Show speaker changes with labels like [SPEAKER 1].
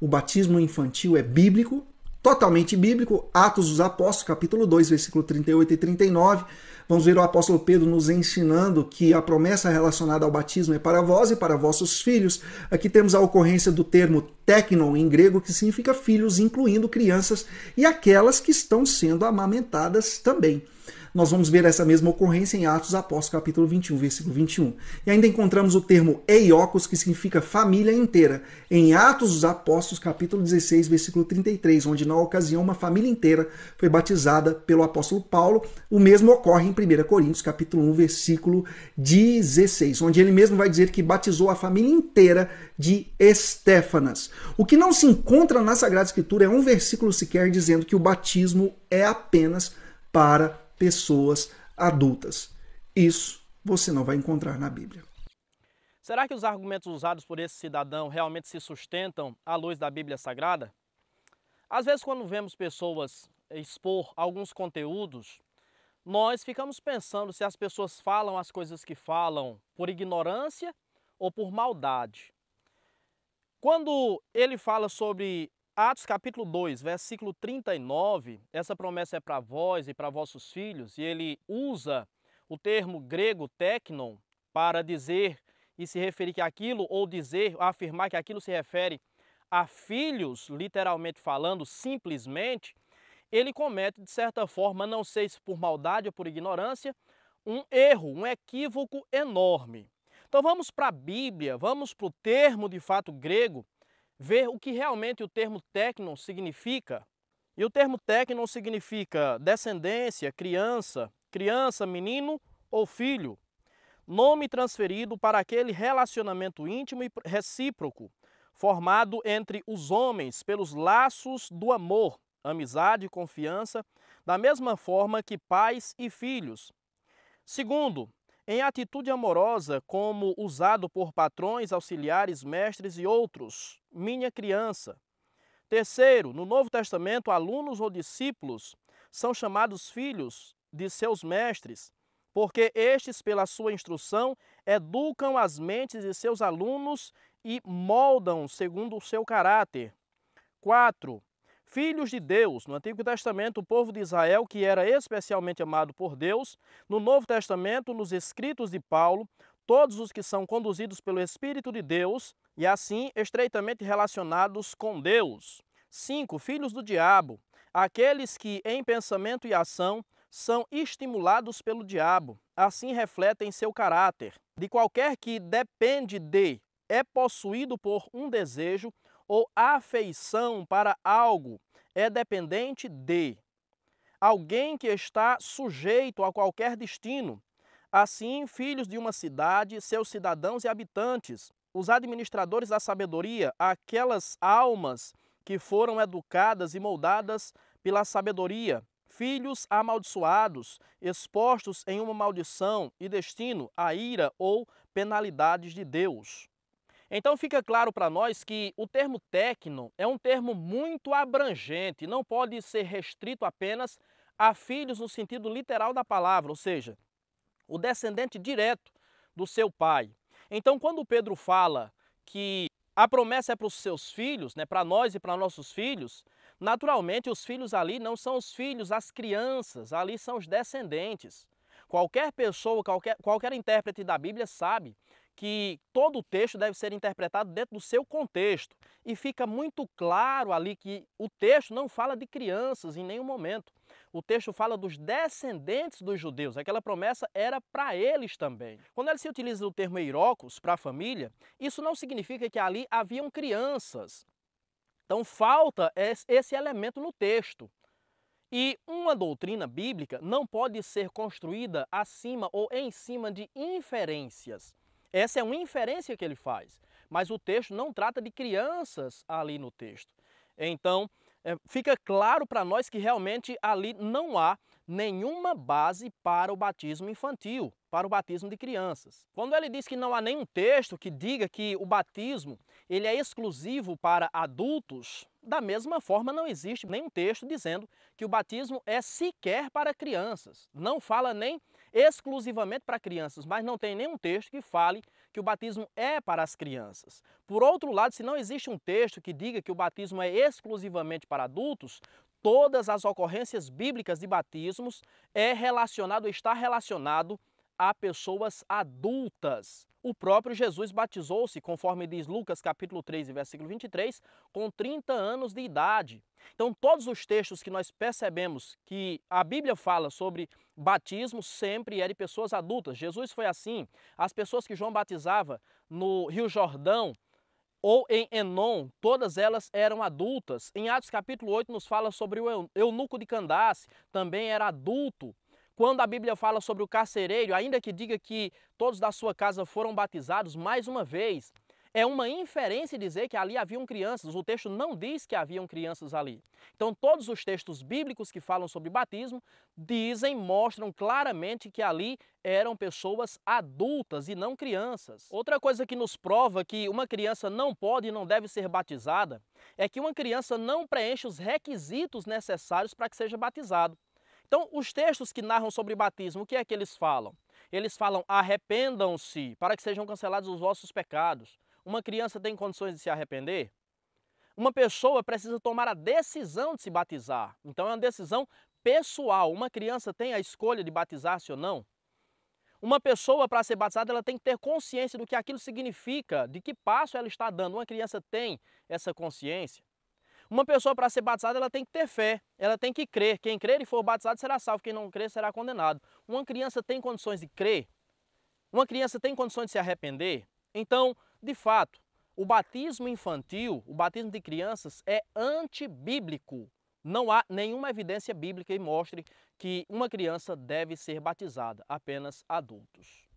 [SPEAKER 1] O batismo infantil é bíblico, totalmente bíblico. Atos dos Apóstolos, capítulo 2, versículo 38 e 39. Vamos ver o apóstolo Pedro nos ensinando que a promessa relacionada ao batismo é para vós e para vossos filhos. Aqui temos a ocorrência do termo teknon em grego, que significa filhos, incluindo crianças e aquelas que estão sendo amamentadas também. Nós vamos ver essa mesma ocorrência em Atos dos Apóstolos, capítulo 21, versículo 21. E ainda encontramos o termo eiokos, que significa família inteira, em Atos dos Apóstolos, capítulo 16, versículo 33, onde na ocasião uma família inteira foi batizada pelo apóstolo Paulo. O mesmo ocorre em 1 Coríntios, capítulo 1, versículo 16, onde ele mesmo vai dizer que batizou a família inteira de Estéfanas. O que não se encontra na Sagrada Escritura é um versículo sequer dizendo que o batismo é apenas para pessoas adultas. Isso você não vai encontrar na Bíblia.
[SPEAKER 2] Será que os argumentos usados por esse cidadão realmente se sustentam à luz da Bíblia Sagrada? Às vezes, quando vemos pessoas expor alguns conteúdos, nós ficamos pensando se as pessoas falam as coisas que falam por ignorância ou por maldade. Quando ele fala sobre Atos capítulo 2, versículo 39, essa promessa é para vós e para vossos filhos, e ele usa o termo grego teknon para dizer e se referir que aquilo, ou dizer, afirmar que aquilo se refere a filhos, literalmente falando, simplesmente, ele comete, de certa forma, não sei se por maldade ou por ignorância, um erro, um equívoco enorme. Então vamos para a Bíblia, vamos para o termo de fato grego, ver o que realmente o termo teknon significa. E o termo teknon significa descendência, criança, menino ou filho. Nome transferido para aquele relacionamento íntimo e recíproco, formado entre os homens pelos laços do amor, amizade e confiança, da mesma forma que pais e filhos. Segundo, em atitude amorosa, como usado por patrões, auxiliares, mestres e outros, minha criança. Terceiro, no Novo Testamento, alunos ou discípulos são chamados filhos de seus mestres, porque estes, pela sua instrução, educam as mentes de seus alunos e moldam segundo o seu caráter. 4. Filhos de Deus. No Antigo Testamento, o povo de Israel, que era especialmente amado por Deus. No Novo Testamento, nos escritos de Paulo, todos os que são conduzidos pelo Espírito de Deus e assim estreitamente relacionados com Deus. 5. Filhos do diabo. Aqueles que em pensamento e ação são estimulados pelo diabo, assim refletem seu caráter. De qualquer que depende de, é possuído por um desejo ou afeição para algo, é dependente de. Alguém que está sujeito a qualquer destino. Assim, filhos de uma cidade, seus cidadãos e habitantes, os administradores da sabedoria, aquelas almas que foram educadas e moldadas pela sabedoria, filhos amaldiçoados, expostos em uma maldição e destino à ira ou penalidades de Deus. Então fica claro para nós que o termo teknon é um termo muito abrangente, não pode ser restrito apenas a filhos no sentido literal da palavra, ou seja, o descendente direto do seu pai. Então quando Pedro fala que a promessa é para os seus filhos, para nós e para nossos filhos, naturalmente os filhos ali não são os filhos, as crianças, ali são os descendentes. Qualquer pessoa, qualquer intérprete da Bíblia sabe que todo o texto deve ser interpretado dentro do seu contexto. E fica muito claro ali que o texto não fala de crianças em nenhum momento. O texto fala dos descendentes dos judeus. Aquela promessa era para eles também. Quando ele se utiliza o termo eirocos para a família, isso não significa que ali haviam crianças. Então falta esse elemento no texto. E uma doutrina bíblica não pode ser construída acima ou em cima de inferências. Essa é uma inferência que ele faz, mas o texto não trata de crianças ali no texto. Então, fica claro para nós que realmente ali não há nenhuma base para o batismo infantil, para o batismo de crianças. Quando ele diz que não há nenhum texto que diga que o batismo ele é exclusivo para adultos, da mesma forma não existe nenhum texto dizendo que o batismo é sequer para crianças. Não fala nem exclusivamente para crianças, mas não tem nenhum texto que fale que o batismo é para as crianças. Por outro lado, se não existe um texto que diga que o batismo é exclusivamente para adultos, todas as ocorrências bíblicas de batismos está relacionado a pessoas adultas. O próprio Jesus batizou-se, conforme diz Lucas capítulo 3, versículo 23, com 30 anos de idade. Então, todos os textos que nós percebemos que a Bíblia fala sobre batismo sempre é de pessoas adultas. Jesus foi assim. As pessoas que João batizava no Rio Jordão ou em Enom, todas elas eram adultas. Em Atos capítulo 8 nos fala sobre o eunuco de Candace, também era adulto. Quando a Bíblia fala sobre o carcereiro, ainda que diga que todos da sua casa foram batizados, mais uma vez, é uma inferência dizer que ali haviam crianças. O texto não diz que haviam crianças ali. Então, todos os textos bíblicos que falam sobre batismo mostram claramente que ali eram pessoas adultas e não crianças. Outra coisa que nos prova que uma criança não pode e não deve ser batizada é que uma criança não preenche os requisitos necessários para que seja batizado. Então, os textos que narram sobre batismo, o que é que eles falam? Eles falam: arrependam-se para que sejam cancelados os vossos pecados. Uma criança tem condições de se arrepender? Uma pessoa precisa tomar a decisão de se batizar. Então, é uma decisão pessoal. Uma criança tem a escolha de batizar-se ou não? Uma pessoa, para ser batizada, ela tem que ter consciência do que aquilo significa, de que passo ela está dando. Uma criança tem essa consciência? Uma pessoa, para ser batizada, ela tem que ter fé, ela tem que crer. Quem crer e for batizado será salvo, quem não crer será condenado. Uma criança tem condições de crer? Uma criança tem condições de se arrepender? Então, de fato, o batismo infantil, o batismo de crianças é antibíblico. Não há nenhuma evidência bíblica que mostre que uma criança deve ser batizada, apenas adultos.